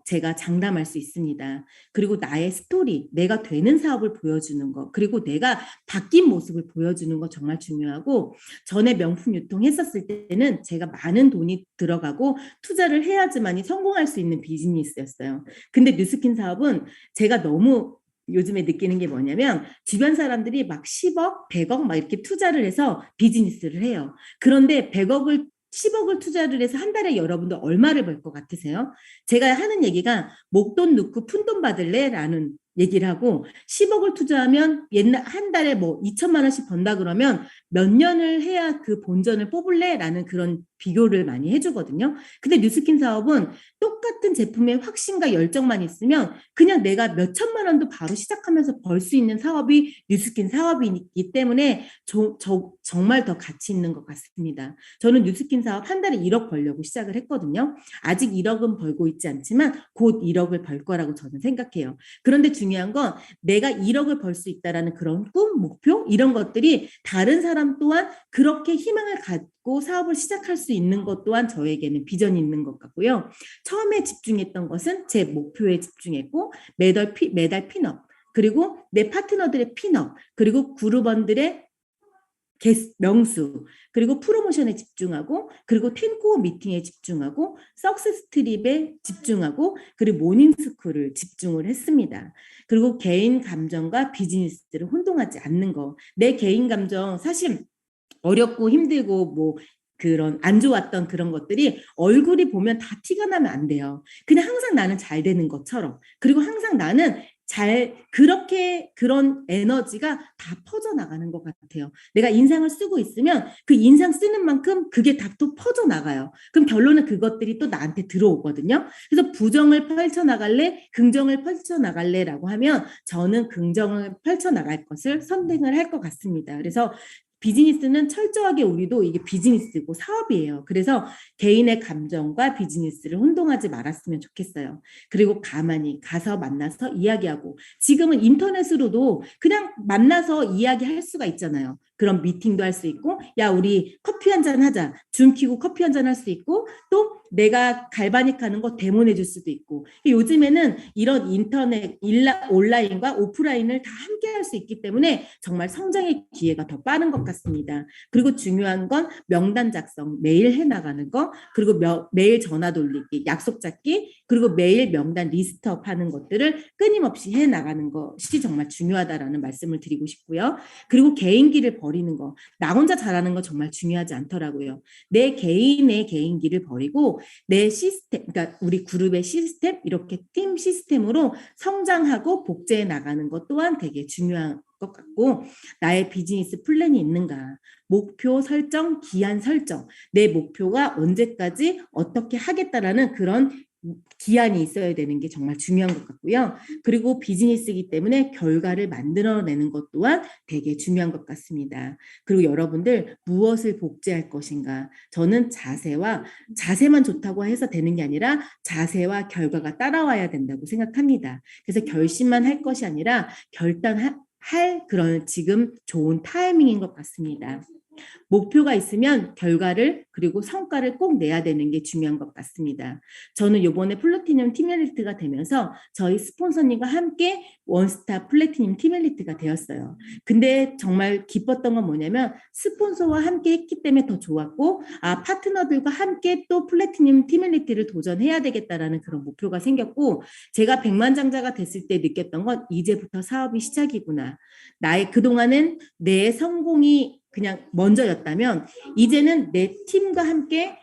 제가 장담할 수 있습니다. 그리고 나의 스토리, 내가 되는 사업을 보여주는 것, 그리고 내가 바뀐 모습을 보여주는 것 정말 중요하고 전에 명품 유통했었을 때는 제가 많은 돈이 들어가고 투자를 해야지만이 성공할 수 있는 비즈니스였어요. 근데 뉴스킨 사업은 제가 너무 요즘에 느끼는 게 뭐냐면 주변 사람들이 막 10억, 100억 막 이렇게 투자를 해서 비즈니스를 해요. 그런데 10억을 투자를 해서 한 달에 여러분들 얼마를 벌 것 같으세요? 제가 하는 얘기가 목돈 넣고 푼돈 받을래? 라는 얘기를 하고 10억을 투자하면 한 달에 뭐 2천만 원씩 번다 그러면 몇 년을 해야 그 본전을 뽑을래? 라는 그런 비교를 많이 해주거든요. 근데 뉴스킨 사업은 똑같은 제품의 확신과 열정만 있으면 그냥 내가 몇 천만 원도 바로 시작하면서 벌 수 있는 사업이 뉴스킨 사업이기 때문에 정말 더 가치 있는 것 같습니다. 저는 뉴스킨 사업 한 달에 1억 벌려고 시작을 했거든요. 아직 1억은 벌고 있지 않지만 곧 1억을 벌 거라고 저는 생각해요. 그런데 중요한 건 내가 1억을 벌 수 있다라는 그런 꿈, 목표 이런 것들이 다른 사람 또한 그렇게 희망을 갖고 사업을 시작할 수 있는 것 또한 저에게는 비전이 있는 것 같고요. 처음에 집중했던 것은 제 목표에 집중했고 매달 핀업 그리고 내 파트너들의 핀업 그리고 그룹원들의 명수 그리고 프로모션에 집중하고 그리고 텐코어 미팅에 집중하고 석세스 트립에 집중하고 그리고 모닝스쿨을 집중을 했습니다. 그리고 개인 감정과 비즈니스를 혼동하지 않는 거. 내 개인 감정 사실 어렵고 힘들고 뭐 그런 안 좋았던 그런 것들이 얼굴이 보면 다 티가 나면 안 돼요. 그냥 항상 나는 잘 되는 것처럼 그리고 항상 나는 그렇게 그런 에너지가 다 퍼져나가는 것 같아요. 내가 인상을 쓰고 있으면 그 인상 쓰는 만큼 그게 다 또 퍼져나가요. 그럼 결론은 그것들이 또 나한테 들어오거든요. 그래서 부정을 펼쳐나갈래? 긍정을 펼쳐나갈래라고 하면 저는 긍정을 펼쳐나갈 것을 선택을 할 것 같습니다. 그래서 비즈니스는 철저하게 우리도 이게 비즈니스고 사업이에요. 그래서 개인의 감정과 비즈니스를 혼동하지 말았으면 좋겠어요. 그리고 가만히 가서 만나서 이야기하고 지금은 인터넷으로도 그냥 만나서 이야기할 수가 있잖아요. 그런 미팅도 할 수 있고 야 우리 커피 한잔 하자. 줌 키고 커피 한잔 할 수 있고 또 내가 갈바닉 하는 거 데모내 줄 수도 있고 요즘에는 이런 인터넷 온라인과 오프라인을 다 함께 할 수 있기 때문에 정말 성장의 기회가 더 빠른 것 같습니다. 그리고 중요한 건 명단 작성 매일 해나가는 거 그리고 매일 전화 돌리기 약속 잡기 그리고 매일 명단 리스트업 하는 것들을 끊임없이 해나가는 것이 정말 중요하다라는 말씀을 드리고 싶고요. 그리고 개인기를 버리는 거 나 혼자 잘하는 거 정말 중요하지 않더라고요. 내 개인의 개인기를 버리고 내 시스템, 그러니까 우리 그룹의 시스템, 이렇게 팀 시스템으로 성장하고 복제해 나가는 것 또한 되게 중요한 것 같고 나의 비즈니스 플랜이 있는가 목표 설정, 기한 설정 내 목표가 언제까지 어떻게 하겠다라는 그런 기한이 있어야 되는 게 정말 중요한 것 같고요. 그리고 비즈니스이기 때문에 결과를 만들어내는 것 또한 되게 중요한 것 같습니다. 그리고 여러분들 무엇을 복제할 것인가 저는 자세만 좋다고 해서 되는 게 아니라 자세와 결과가 따라와야 된다고 생각합니다. 그래서 결심만 할 것이 아니라 결단할 그런 지금 좋은 타이밍인 것 같습니다. 목표가 있으면 결과를 그리고 성과를 꼭 내야 되는 게 중요한 것 같습니다. 저는 이번에 플래티넘 팀엘리트가 되면서 저희 스폰서님과 함께 원스타 플래티넘 팀엘리트가 되었어요. 근데 정말 기뻤던 건 뭐냐면 스폰서와 함께 했기 때문에 더 좋았고 파트너들과 함께 또 플래티넘 팀엘리트를 도전해야 되겠다라는 그런 목표가 생겼고 제가 백만장자가 됐을 때 느꼈던 건 이제부터 사업이 시작이구나. 그동안은 내 성공이 그냥 먼저였다면 이제는 내 팀과 함께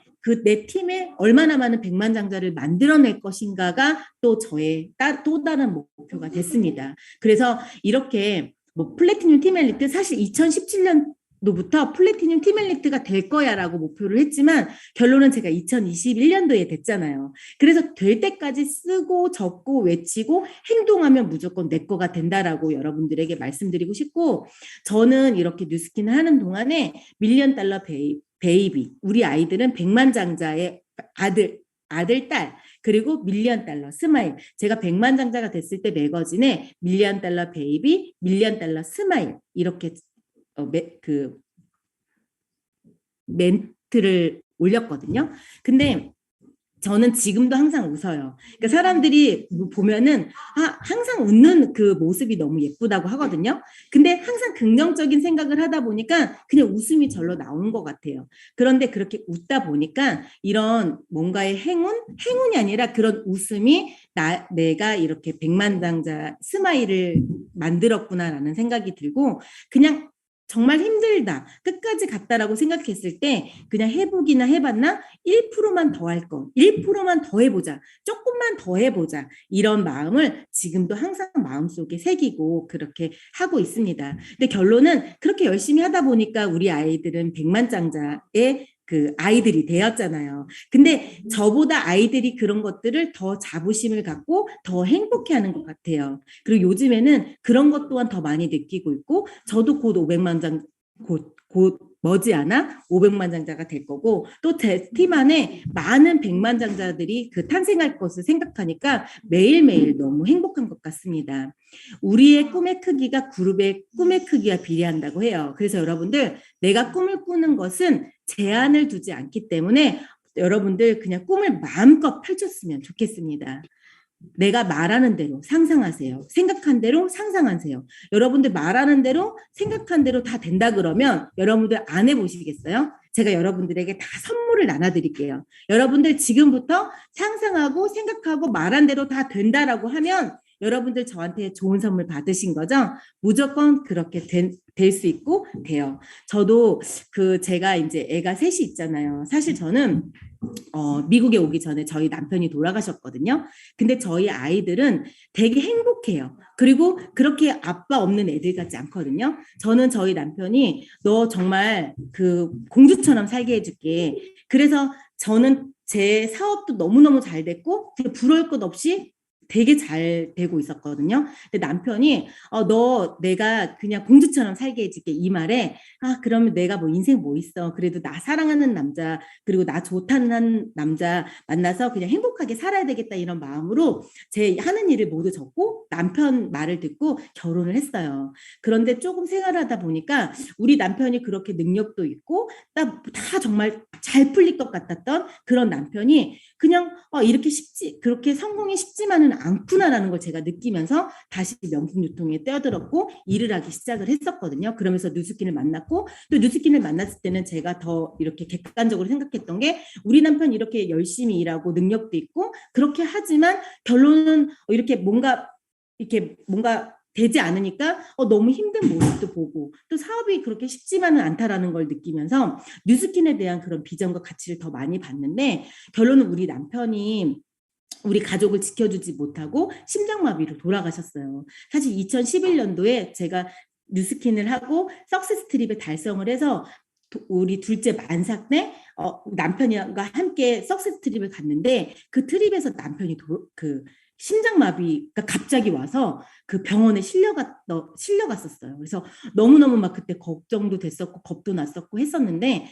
내 팀에 얼마나 많은 백만장자를 만들어낼 것인가가 또 저의 또 다른 목표가 됐습니다. 그래서 이렇게 플래티넘 팀 엘리트 사실 2017년 부터 플래티넘 팀 엘리트가 될 거야라고 목표를 했지만 결론은 제가 2021년도에 됐잖아요. 그래서 될 때까지 쓰고 적고 외치고 행동하면 무조건 내 거가 된다라고 여러분들에게 말씀드리고 싶고 저는 이렇게 뉴스킨을 하는 동안에 밀리언 달러 베이비 우리 아이들은 백만장자의 아들, 딸 그리고 밀리언 달러 스마일 제가 백만장자가 됐을 때 매거진에 밀리언 달러 베이비 밀리언 달러 스마일 이렇게 멘트를 올렸거든요. 근데 저는 지금도 항상 웃어요. 그러니까 사람들이 보면은 항상 웃는 그 모습이 너무 예쁘다고 하거든요. 근데 항상 긍정적인 생각을 하다 보니까 그냥 웃음이 절로 나오는 것 같아요. 그런데 그렇게 웃다 보니까 이런 뭔가의 행운이 아니라 그런 웃음이 내가 이렇게 백만장자 스마일을 만들었구나라는 생각이 들고 그냥 정말 힘들다. 끝까지 갔다라고 생각했을 때 그냥 해보기나 해봤나? 1%만 더 할 거. 1%만 더 해보자. 조금만 더 해보자. 이런 마음을 지금도 항상 마음속에 새기고 그렇게 하고 있습니다. 근데 결론은 그렇게 열심히 하다 보니까 우리 아이들은 백만장자의 그 아이들이 되었잖아요. 근데 저보다 아이들이 그런 것들을 더 자부심을 갖고 더 행복해하는 것 같아요. 그리고 요즘에는 그런 것 또한 더 많이 느끼고 있고 저도 곧 500만 장 곧 머지않아 500만 장자가 될 거고 또 제 팀 안에 많은 100만 장자들이 탄생할 것을 생각하니까 매일매일 너무 행복한 것 같습니다. 우리의 꿈의 크기가 그룹의 꿈의 크기와 비례한다고 해요. 그래서 여러분들 내가 꿈을 꾸는 것은 제한을 두지 않기 때문에 여러분들 그냥 꿈을 마음껏 펼쳤으면 좋겠습니다. 내가 말하는 대로 상상하세요. 생각한 대로 상상하세요. 여러분들 말하는 대로 생각한 대로 다 된다 그러면 여러분들 안 해보시겠어요? 제가 여러분들에게 다 선물을 나눠드릴게요. 여러분들 지금부터 상상하고 생각하고 말한 대로 다 된다라고 하면 여러분들 저한테 좋은 선물 받으신 거죠? 무조건 그렇게 될 수 있고 돼요. 저도 제가 이제 애가 셋이 있잖아요. 사실 저는 미국에 오기 전에 저희 남편이 돌아가셨거든요. 근데 저희 아이들은 되게 행복해요. 그리고 그렇게 아빠 없는 애들 같지 않거든요. 저는 저희 남편이 너 정말 공주처럼 살게 해줄게. 그래서 저는 제 사업도 너무너무 잘 됐고 부러울 것 없이 되게 잘 되고 있었거든요. 근데 남편이 너 내가 그냥 공주처럼 살게 해줄게 이 말에 그러면 내가 뭐 인생 뭐 있어. 그래도 나 사랑하는 남자 그리고 나 좋다는 남자 만나서 그냥 행복하게 살아야 되겠다 이런 마음으로 제 하는 일을 모두 접고 남편 말을 듣고 결혼을 했어요. 그런데 조금 생활하다 보니까 우리 남편이 그렇게 능력도 있고 다 정말 잘 풀릴 것 같았던 그런 남편이 그냥 이렇게 그렇게 성공이 쉽지만은 않구나라는 걸 제가 느끼면서 다시 명품 유통에 뛰어들었고 일을 하기 시작을 했었거든요. 그러면서 뉴스킨을 만났고 또 뉴스킨을 만났을 때는 제가 더 이렇게 객관적으로 생각했던 게 우리 남편 이렇게 열심히 일하고 능력도 있고 그렇게 하지만 결론은 이렇게 뭔가 되지 않으니까 너무 힘든 모습도 보고 또 사업이 그렇게 쉽지만은 않다라는 걸 느끼면서 뉴스킨에 대한 그런 비전과 가치를 더 많이 봤는데 결론은 우리 남편이 우리 가족을 지켜주지 못하고 심장마비로 돌아가셨어요. 사실 2011년도에 제가 뉴스킨을 하고 석세스 트립에 달성을 해서 우리 둘째 만삭 때 남편과 함께 석세스 트립을 갔는데 그 트립에서 남편이 심장마비가 갑자기 와서 그 병원에 실려갔었어요. 그래서 너무너무 막 그때 걱정도 됐었고 겁도 났었고 했었는데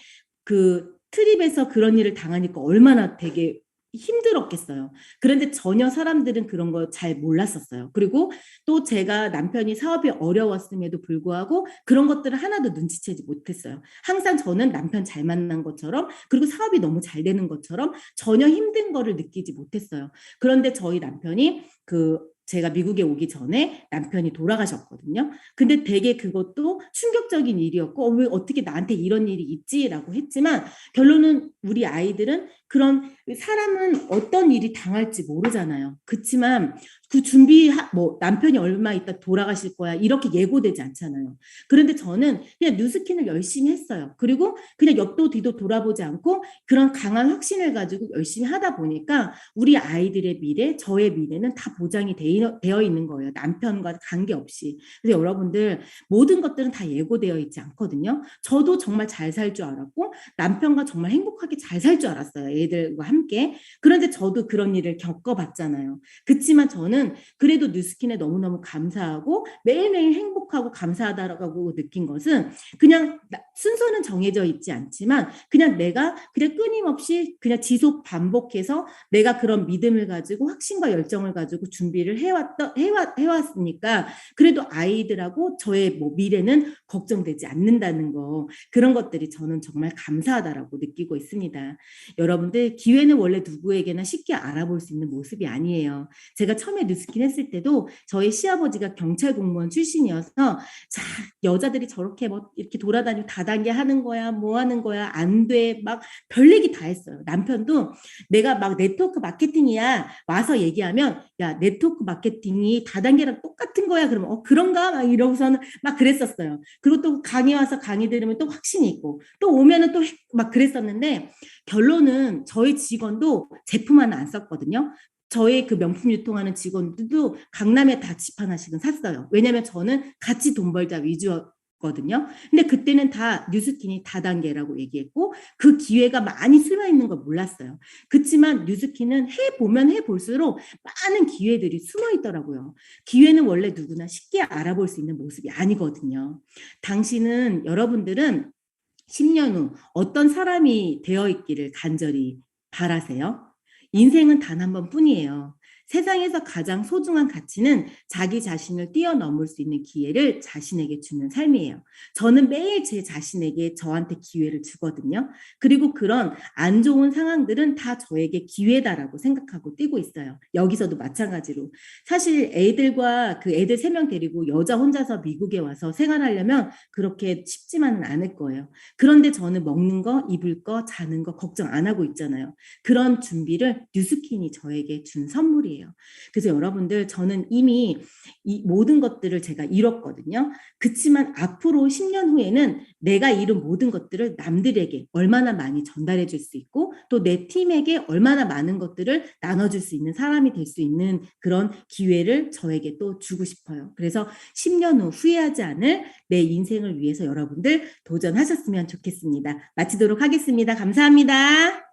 그 트립에서 그런 일을 당하니까 얼마나 되게 힘들었겠어요. 그런데 전혀 사람들은 그런 거 잘 몰랐었어요. 그리고 또 제가 남편이 사업이 어려웠음에도 불구하고 그런 것들을 하나도 눈치채지 못했어요. 항상 저는 남편 잘 만난 것처럼 그리고 사업이 너무 잘 되는 것처럼 전혀 힘든 거를 느끼지 못했어요. 그런데 저희 남편이 제가 미국에 오기 전에 남편이 돌아가셨거든요. 근데 되게 그것도 충격적인 일이었고 왜 어떻게 나한테 이런 일이 있지라고 했지만 결론은 우리 아이들은 그런 사람은 어떤 일이 당할지 모르잖아요. 그렇지만 뭐 남편이 얼마 있다 돌아가실 거야 이렇게 예고되지 않잖아요. 그런데 저는 그냥 뉴스킨을 열심히 했어요. 그리고 그냥 옆도 뒤도 돌아보지 않고 그런 강한 확신을 가지고 열심히 하다 보니까 우리 아이들의 미래, 저의 미래는 다 보장이 되어 있는 거예요. 남편과 관계없이. 그래서 여러분들 모든 것들은 다 예고되어 있지 않거든요. 저도 정말 잘 살 줄 알았고 남편과 정말 행복하게 잘 살 줄 알았어요. 애들과 함께. 그런데 저도 그런 일을 겪어봤잖아요. 그렇지만 저는 그래도 뉴스킨에 너무너무 감사하고 매일매일 행복하고 감사하다라고 느낀 것은 그냥 순서는 정해져 있지 않지만 그냥 내가 그냥 끊임없이 그냥 지속 반복해서 내가 그런 믿음을 가지고 확신과 열정을 가지고 준비를 해왔으니까 그래도 아이들하고 저의 뭐 미래는 걱정되지 않는다는 거 그런 것들이 저는 정말 감사하다라고 느끼고 있습니다. 여러분들 기회는 원래 누구에게나 쉽게 알아볼 수 있는 모습이 아니에요. 제가 처음에 뉴스킨 했을 때도 저희 시아버지가 경찰 공무원 출신이어서 자 여자들이 저렇게 뭐 이렇게 돌아다니고 다단계 하는 거야 뭐 하는 거야 안 돼 막 별 얘기 다 했어요. 남편도 내가 막 네트워크 마케팅이야 와서 얘기하면 야 네트워크 마케팅이 다단계랑 똑같은 거야 그러면 그런가 막 이러고서는 막 그랬었어요. 그리고 또 강의 와서 강의 들으면 또 확신이 있고 또 오면은 또 막 그랬었는데 결론은 저희 직원도 제품 하나 안 썼거든요. 저희 그 명품 유통하는 직원들도 강남에 다 집 하나씩은 샀어요. 왜냐면 저는 같이 돈 벌자 위주거든요. 근데 그때는 다 뉴스킨이 다단계라고 얘기했고 그 기회가 많이 숨어 있는 걸 몰랐어요. 그렇지만 뉴스킨은 해보면 해볼수록 많은 기회들이 숨어 있더라고요. 기회는 원래 누구나 쉽게 알아볼 수 있는 모습이 아니거든요. 여러분들은 10년 후 어떤 사람이 되어 있기를 간절히 바라세요? 인생은 단 한 번뿐이에요. 세상에서 가장 소중한 가치는 자기 자신을 뛰어넘을 수 있는 기회를 자신에게 주는 삶이에요. 저는 매일 제 자신에게 저한테 기회를 주거든요. 그리고 그런 안 좋은 상황들은 다 저에게 기회다라고 생각하고 뛰고 있어요. 여기서도 마찬가지로. 사실 애들과 그 애들 3명 데리고 여자 혼자서 미국에 와서 생활하려면 그렇게 쉽지만은 않을 거예요. 그런데 저는 먹는 거, 입을 거, 자는 거 걱정 안 하고 있잖아요. 그런 준비를 뉴스킨이 저에게 준 선물이에요. 행복이에요. 그래서 여러분들 저는 이미 이 모든 것들을 제가 이뤘거든요. 그치만 앞으로 10년 후에는 내가 이룬 모든 것들을 남들에게 얼마나 많이 전달해 줄 수 있고 또 내 팀에게 얼마나 많은 것들을 나눠줄 수 있는 사람이 될 수 있는 그런 기회를 저에게 또 주고 싶어요. 그래서 10년 후 후회하지 않을 내 인생을 위해서 여러분들 도전하셨으면 좋겠습니다. 마치도록 하겠습니다. 감사합니다.